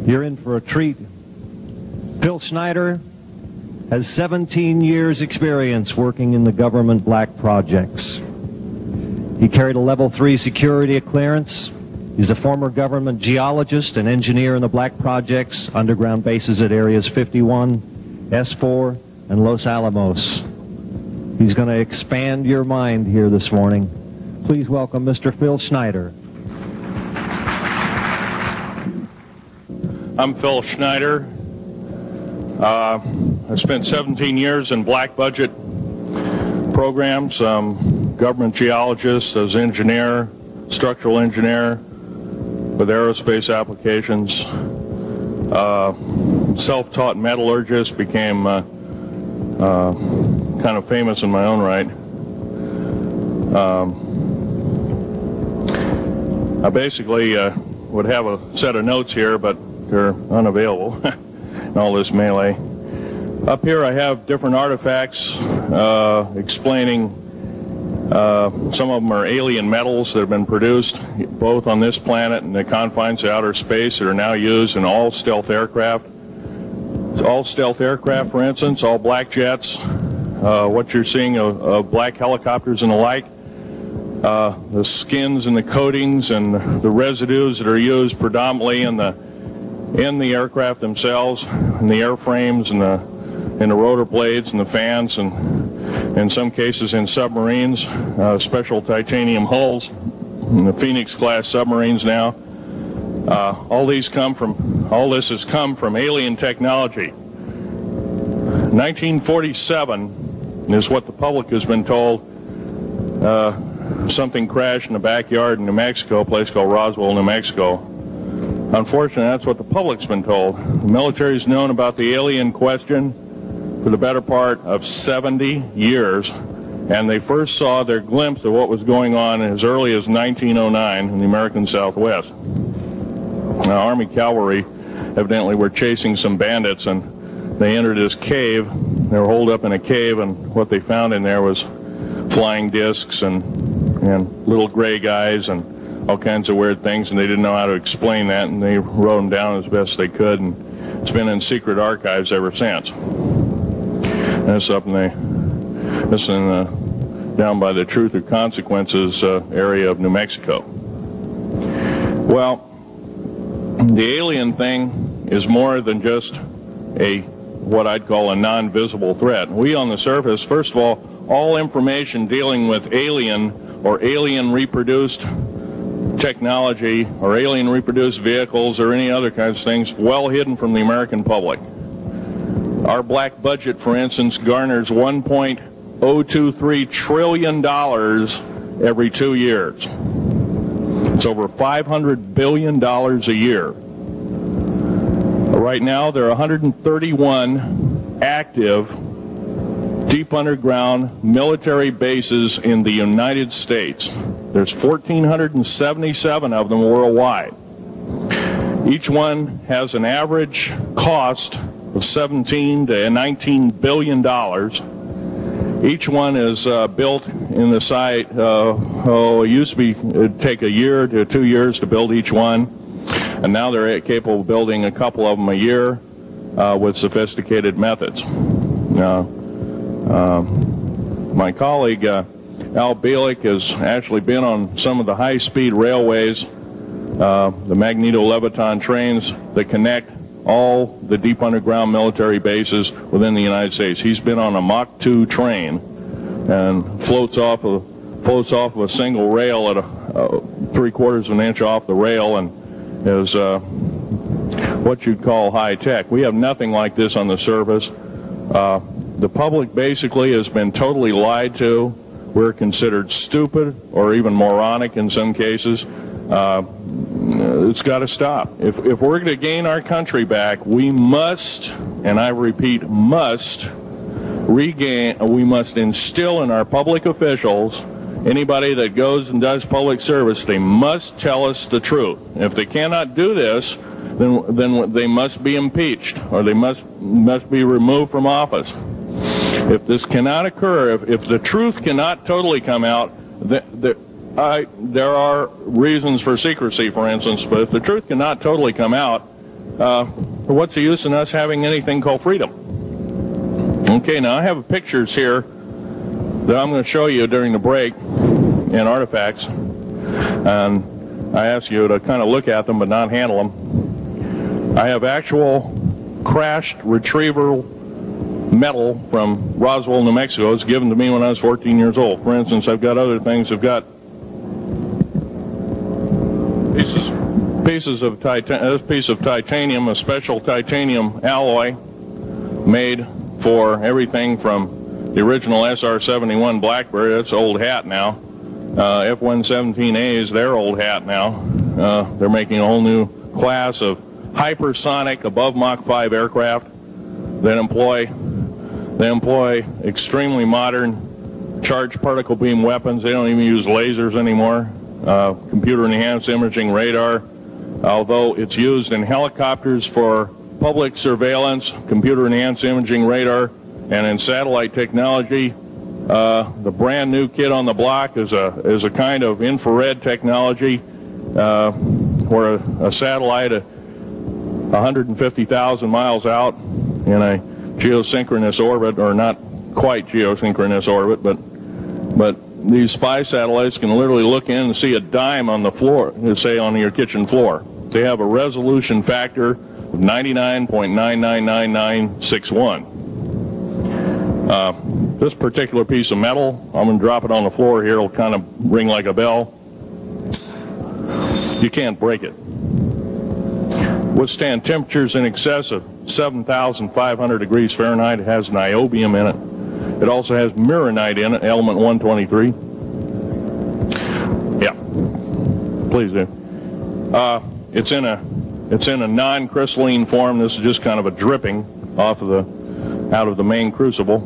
You're in for a treat. Phil Schneider has 17 years experience working in the government black projects. He carried a level 3 security clearance. He's a former government geologist and engineer in the black projects, underground bases at areas 51, S4, and Los Alamos. He's going to expand your mind here this morning. Please welcome Mr. Phil Schneider. I'm Phil Schneider. I spent 17 years in black budget programs, government geologist, as engineer, structural engineer with aerospace applications, self-taught metallurgist, became kind of famous in my own right. I basically would have a set of notes here, but they're unavailable in all this melee. Up here I have different artifacts explaining some of them are alien metals that have been produced both on this planet and the confines of outer space that are now used in all stealth aircraft. All stealth aircraft, for instance, all black jets, what you're seeing of black helicopters and the like, the skins and the coatings and the residues that are used predominantly in the aircraft themselves, in the airframes and the rotor blades and the fans, and in some cases in submarines, special titanium hulls in the Phoenix class submarines now. All this has come from alien technology. 1947 is what the public has been told. Something crashed in the backyard in New Mexico, a place called Roswell, New Mexico. Unfortunately, that's what the public's been told. The military's known about the alien question for the better part of 70 years, and they first saw their glimpse of what was going on as early as 1909 in the American Southwest. Now, Army cavalry evidently were chasing some bandits, and they entered this cave. They were holed up in a cave, and what they found in there was flying discs and little gray guys and all kinds of weird things, and they didn't know how to explain that, and they wrote them down as best they could, and it's been in secret archives ever since. And it's up down by the Truth or Consequences area of New Mexico. Well, the alien thing is more than just what I'd call a non-visible threat. We on the surface, first of all information dealing with alien or alien reproduced technology or alien reproduced vehicles or any other kinds of things well hidden from the American public. Our black budget, for instance, garners $1.023 trillion every 2 years. It's over $500 billion a year. Right now, there are 131 active deep underground military bases in the United States. There's 1,477 of them worldwide. Each one has an average cost of $17 to $19 billion. Each one is built in the site. It used to be it'd take a year to 2 years to build each one, and now they're capable of building a couple of them a year with sophisticated methods. My colleague Al Bielek has actually been on some of the high-speed railways, the magneto-leviton trains that connect all the deep underground military bases within the United States. He's been on a Mach 2 train and floats off of a single rail at 3/4 of an inch off the rail, and is what you'd call high-tech. We have nothing like this on the surface. The public basically has been totally lied to. We're considered stupid or even moronic in some cases. It's got to stop. If we're going to gain our country back, we must, and I repeat, must instill in our public officials, anybody that goes and does public service, they must tell us the truth. If they cannot do this, then they must be impeached, or they must be removed from office. If this cannot occur, if the truth cannot totally come out, there are reasons for secrecy, for instance, but if the truth cannot totally come out, what's the use in us having anything called freedom? Okay, now I have pictures here that I'm going to show you during the break in artifacts, and I ask you to kind of look at them but not handle them. I have actual crashed retrieval metal from Roswell, New Mexico. It's given to me when I was 14 years old. For instance, I've got other things. I've got pieces of this piece of titanium, a special titanium alloy made for everything from the original SR-71 Blackberry. That's old hat now. F-117A is their old hat now. They're making a whole new class of hypersonic above Mach 5 aircraft that employ extremely modern charged particle beam weapons. They don't even use lasers anymore. Computer enhanced imaging radar, although it's used in helicopters for public surveillance, computer enhanced imaging radar, and in satellite technology. The brand new kid on the block is a kind of infrared technology where a satellite 150,000 miles out in a geosynchronous orbit, or not quite geosynchronous orbit, but these spy satellites can literally look in and see a dime on the floor, say on your kitchen floor. They have a resolution factor of 99.999961. This particular piece of metal, I'm going to drop it on the floor here. It'll kind of ring like a bell. You can't break it. Withstand temperatures in excess of 7,500 degrees Fahrenheit. It has niobium in it. It also has mironite in it, element 123. Yeah, please do. It's in a non-crystalline form. This is just kind of a dripping out of the main crucible.